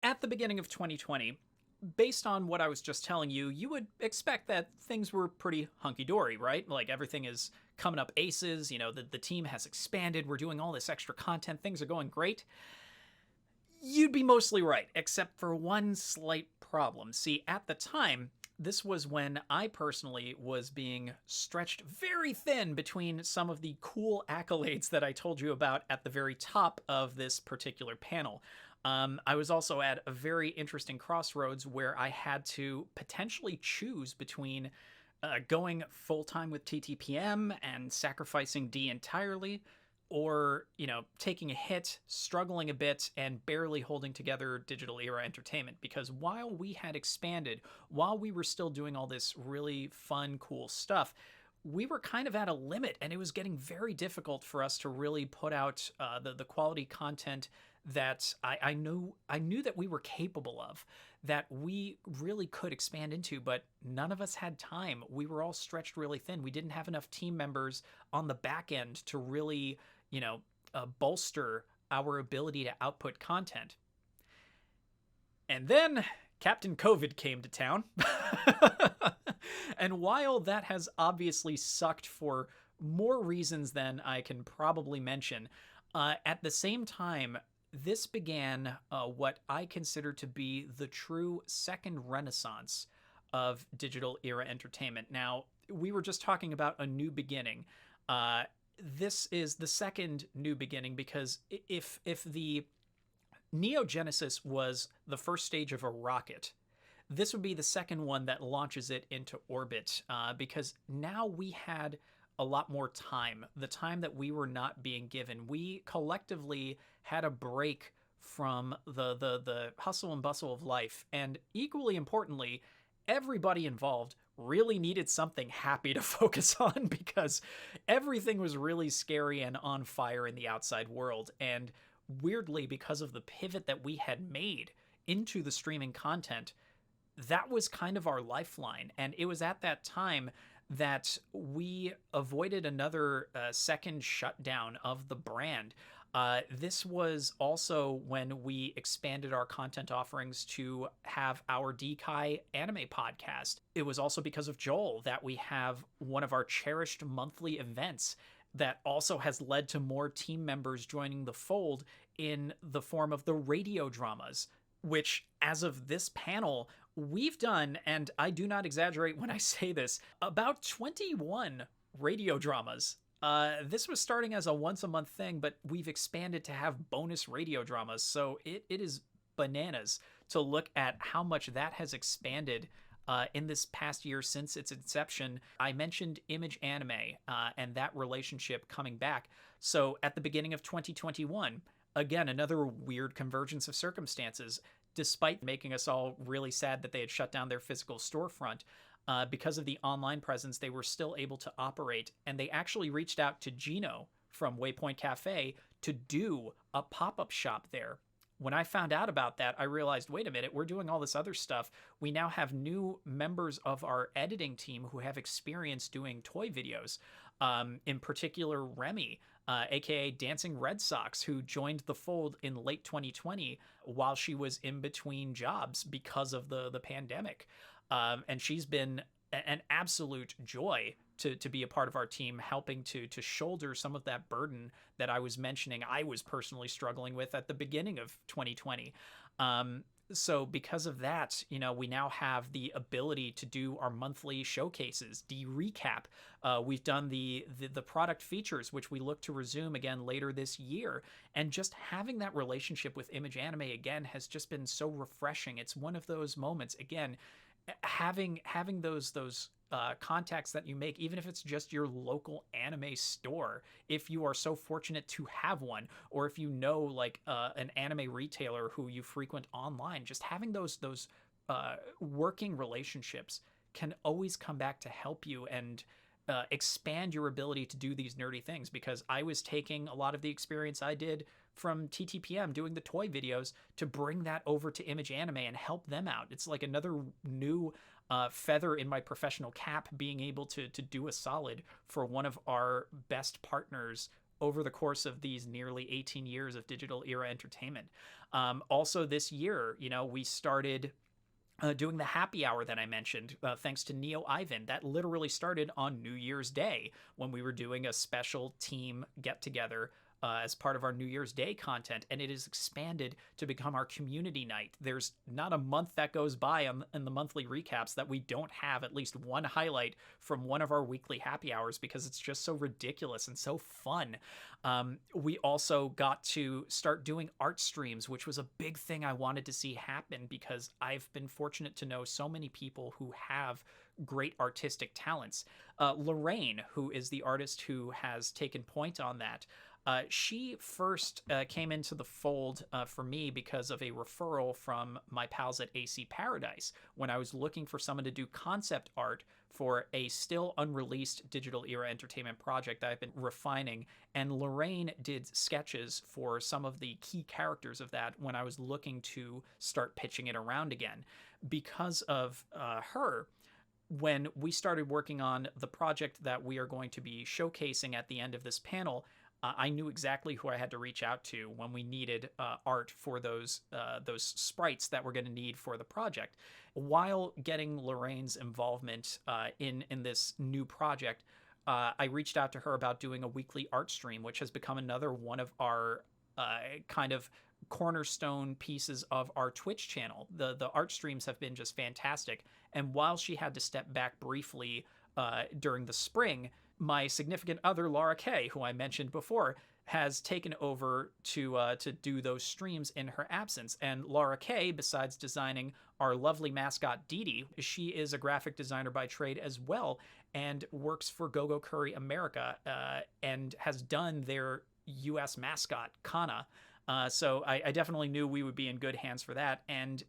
at the beginning of 2020. Based on what I was just telling you, you would expect that things were pretty hunky-dory, right? Like everything is coming up aces, the team has expanded, we're doing all this extra content, things are going great. You'd be mostly right, except for one slight problem. See, at the time, this was when I personally was being stretched very thin between some of the cool accolades that I told you about at the very top of this particular panel. I was also at a very interesting crossroads where I had to potentially choose between going full-time with TTPM and sacrificing D entirely, or, taking a hit, struggling a bit, and barely holding together Digital Era Entertainment. Because while we had expanded, while we were still doing all this really fun, cool stuff, we were kind of at a limit, and it was getting very difficult for us to really put out the quality content that I knew that we were capable of, that we really could expand into, but none of us had time. We were all stretched really thin. We didn't have enough team members on the back end to really, bolster our ability to output content. And then Captain COVID came to town. And while that has obviously sucked for more reasons than I can probably mention, at the same time, this began what I consider to be the true second renaissance of Digital Era Entertainment. Now, we were just talking about a new beginning. This is the second new beginning, because if the Neo Genesis was the first stage of a rocket, this would be the second one that launches it into orbit, because now we had a lot more time, the time that we were not being given. We collectively had a break from the hustle and bustle of life, and equally importantly, everybody involved really needed something happy to focus on, because everything was really scary and on fire in the outside world. And weirdly, because of the pivot that we had made into the streaming content, that was kind of our lifeline. And it was at that time that we avoided another second shutdown of the brand. This was also when we expanded our content offerings to have our DEE Guy anime podcast. It was also because of Joel that we have one of our cherished monthly events that also has led to more team members joining the fold in the form of the radio dramas, which, as of this panel, we've done, and I do not exaggerate when I say this, about 21 radio dramas. This was starting as a once-a-month thing, but we've expanded to have bonus radio dramas, so it is bananas to look at how much that has expanded in this past year since its inception. I mentioned Image Anime and that relationship coming back. So at the beginning of 2021, again, another weird convergence of circumstances. Despite making us all really sad that they had shut down their physical storefront, because of the online presence, they were still able to operate. And they actually reached out to Gino from Waypoint Cafe to do a pop-up shop there. When I found out about that, I realized, wait a minute, we're doing all this other stuff. We now have new members of our editing team who have experience doing toy videos. In particular, Remy, aka Dancing Red Sox, who joined the fold in late 2020 while she was in between jobs because of the pandemic. And she's been an absolute joy to be a part of our team, helping to shoulder some of that burden that I was mentioning I was personally struggling with at the beginning of 2020. So because of that, we now have the ability to do our monthly showcases, the recap. We've done the product features, which we look to resume again later this year. And just having that relationship with Image Anime again has just been so refreshing. It's one of those moments, again, having those contacts that you make, even if it's just your local anime store, if you are so fortunate to have one, or if you know like an anime retailer who you frequent online, just having those working relationships can always come back to help you and expand your ability to do these nerdy things. Because I was taking a lot of the experience I did from TTPM doing the toy videos to bring that over to Image Anime and help them out. It's like another new feather in my professional cap being able to do a solid for one of our best partners over the course of these nearly 18 years of digital era entertainment. Also this year, we started doing the happy hour that I mentioned, thanks to Neo Ivan. That literally started on New Year's Day when we were doing a special team get together as part of our New Year's Day content, and it has expanded to become our community night. There's not a month that goes by in the monthly recaps that we don't have at least one highlight from one of our weekly happy hours, because it's just so ridiculous and so fun. We also got to start doing art streams, which was a big thing I wanted to see happen, because I've been fortunate to know so many people who have great artistic talents. Lorraine, who is the artist who has taken point on that, she first came into the fold for me because of a referral from my pals at ACParadise when I was looking for someone to do concept art for a still unreleased digital era entertainment project that I've been refining. And Lorraine did sketches for some of the key characters of that when I was looking to start pitching it around again. Because of her, when we started working on the project that we are going to be showcasing at the end of this panel, I knew exactly who I had to reach out to when we needed art for those sprites that we're going to need for the project. While getting Lorraine's involvement in this new project, I reached out to her about doing a weekly art stream, which has become another one of our kind of cornerstone pieces of our Twitch channel. The art streams have been just fantastic. And while she had to step back briefly during the spring, my significant other, Laura Kay, who I mentioned before, has taken over to do those streams in her absence. And Laura Kay, besides designing our lovely mascot Dee Dee, she is a graphic designer by trade as well, and works for GoGo Curry America, and has done their U.S. mascot, Kana. So I definitely knew we would be in good hands for that. And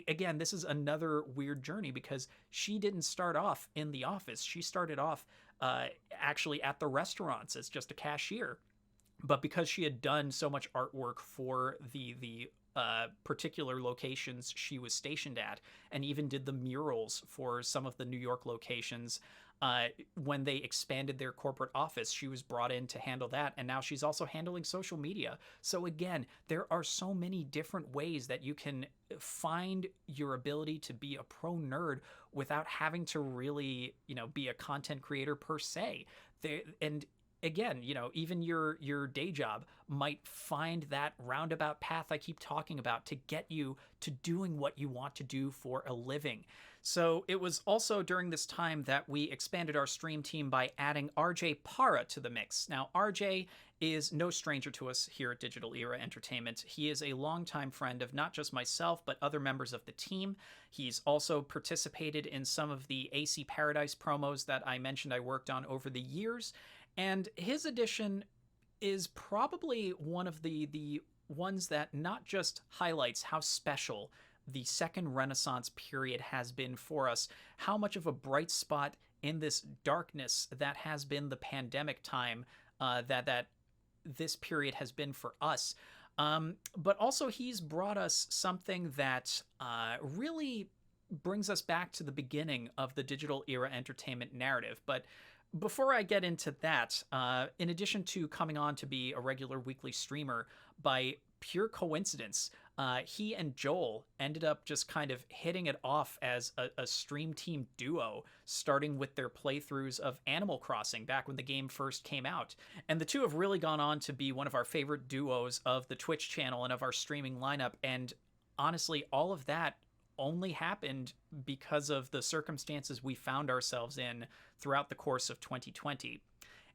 again, this is another weird journey, because she didn't start off in the office. She started off actually at the restaurants as just a cashier. But because she had done so much artwork for the particular locations she was stationed at, and even did the murals for some of the New York locations, when they expanded their corporate office, she was brought in to handle that. And now she's also handling social media. So again, there are so many different ways that you can find your ability to be a pro nerd without having to really, be a content creator per se. And again, even your day job might find that roundabout path I keep talking about to get you to doing what you want to do for a living. So it was also during this time that we expanded our stream team by adding RJ Para to the mix. Now, RJ is no stranger to us here at Digital Era Entertainment. He is a longtime friend of not just myself, but other members of the team. He's also participated in some of the ACParadise promos that I mentioned I worked on over the years. And his addition is probably one of the ones that not just highlights how special the second Renaissance period has been for us, how much of a bright spot in this darkness that has been the pandemic time that this period has been for us. But also he's brought us something that really brings us back to the beginning of the digital era entertainment narrative. But before I get into that, in addition to coming on to be a regular weekly streamer, by pure coincidence, he and Joel ended up just kind of hitting it off as a stream team duo, starting with their playthroughs of Animal Crossing back when the game first came out. And the two have really gone on to be one of our favorite duos of the Twitch channel and of our streaming lineup. And honestly, all of that only happened because of the circumstances we found ourselves in throughout the course of 2020.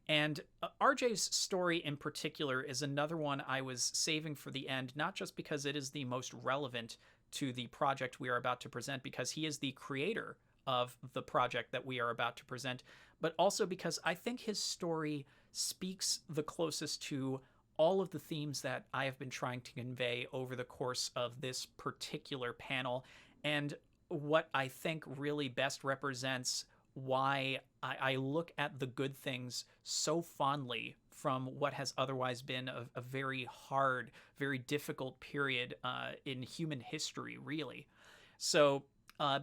And RJ's story in particular is another one I was saving for the end, not just because it is the most relevant to the project we are about to present, because he is the creator of the project that we are about to present, but also because I think his story speaks the closest to all of the themes that I have been trying to convey over the course of this particular panel, and what I think really best represents why I look at the good things so fondly from what has otherwise been a very hard, very difficult period in human history, really. So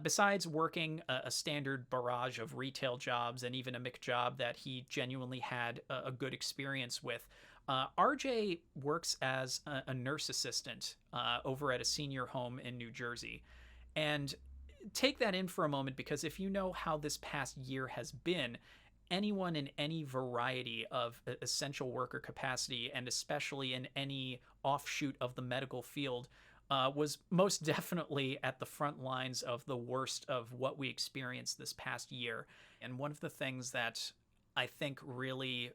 besides working a standard barrage of retail jobs and even a MIC job that he genuinely had a good experience with, RJ works as a nurse assistant over at a senior home in New Jersey. And take that in for a moment, because if you know how this past year has been, anyone in any variety of essential worker capacity, and especially in any offshoot of the medical field, was most definitely at the front lines of the worst of what we experienced this past year. And one of the things that I think really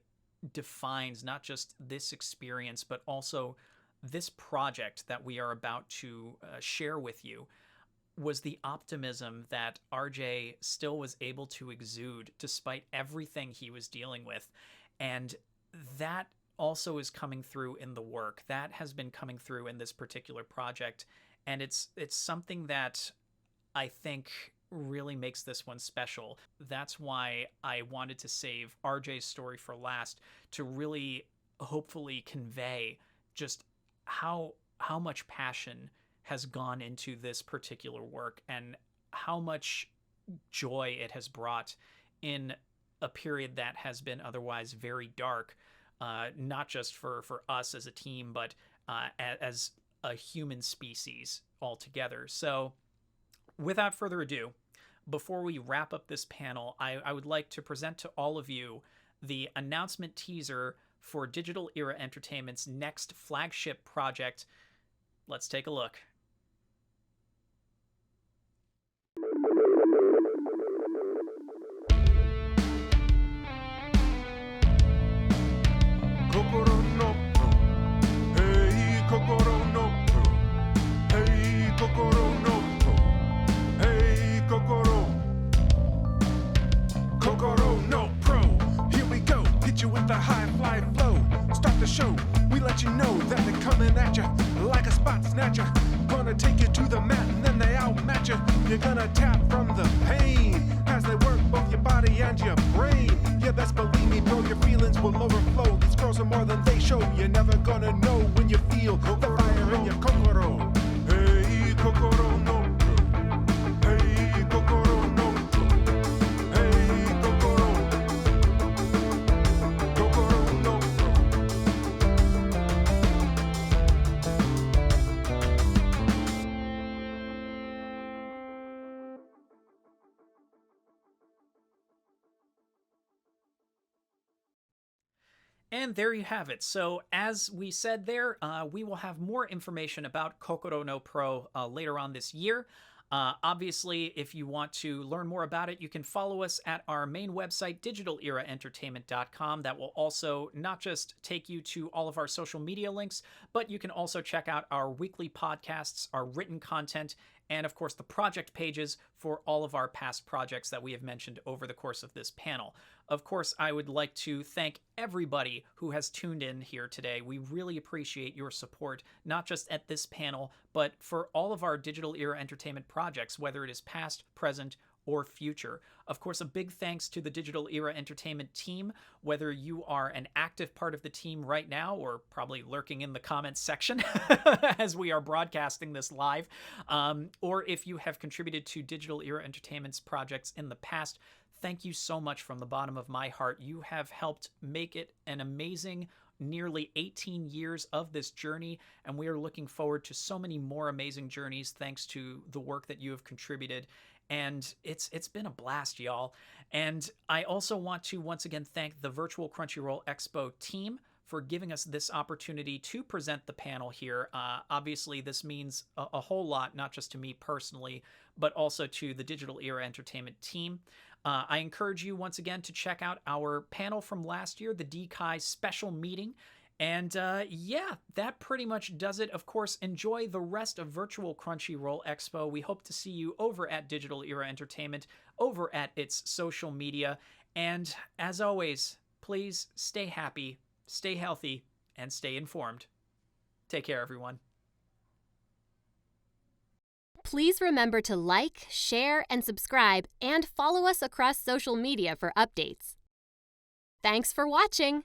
defines not just this experience, but also this project that we are about to share with you, was the optimism that RJ still was able to exude despite everything he was dealing with. And that also is coming through in the work. That has been coming through in this particular project. And it's something that I think really makes this one special. That's why I wanted to save RJ's story for last, to really hopefully convey just how much passion has gone into this particular work and how much joy it has brought in a period that has been otherwise very dark, not just for us as a team, but as a human species altogether. So without further ado, before we wrap up this panel, I would like to present to all of you the announcement teaser for Digital Era Entertainment's next flagship project. Let's take a look. Show. We let you know that they're coming at you like a spot snatcher. Gonna take you to the mat and then they outmatch you. You're gonna tap from the pain as they work both your body and your brain. Yeah, best believe me, bro, your feelings will overflow. These girls are more than they show. You're never gonna know when you feel the fire in your kokoro. Hey, kokoro no. Hey, kokoro no. Hey, kokoro. Kokoro no. And there you have it. So as we said there, we will have more information about Kokoro no Pro later on this year. Obviously, if you want to learn more about it, you can follow us at our main website, digitaleraentertainment.com. That will also not just take you to all of our social media links, but you can also check out our weekly podcasts, our written content, and of course the project pages for all of our past projects that we have mentioned over the course of this panel. Of course, I would like to thank everybody who has tuned in here today. We really appreciate your support, not just at this panel, but for all of our Digital Era Entertainment projects, whether it is past, present, or future. Of course, a big thanks to the Digital Era Entertainment team, whether you are an active part of the team right now or probably lurking in the comments section as we are broadcasting this live, or if you have contributed to Digital Era Entertainment's projects in the past. Thank you so much from the bottom of my heart. You have helped make it an amazing nearly 18 years of this journey, and we are looking forward to so many more amazing journeys thanks to the work that you have contributed. And it's been a blast, y'all. And I also want to once again thank the Virtual Crunchyroll Expo team for giving us this opportunity to present the panel here. Obviously, this means a whole lot, not just to me personally, but also to the Digital Era Entertainment team. I encourage you once again to check out our panel from last year, the DEE Guy special meeting. And yeah, that pretty much does it. Of course, enjoy the rest of Virtual Crunchyroll Expo. We hope to see you over at Digital Era Entertainment, over at its social media. And as always, please stay happy, stay healthy, and stay informed. Take care, everyone. Please remember to like, share, and subscribe, and follow us across social media for updates. Thanks for watching!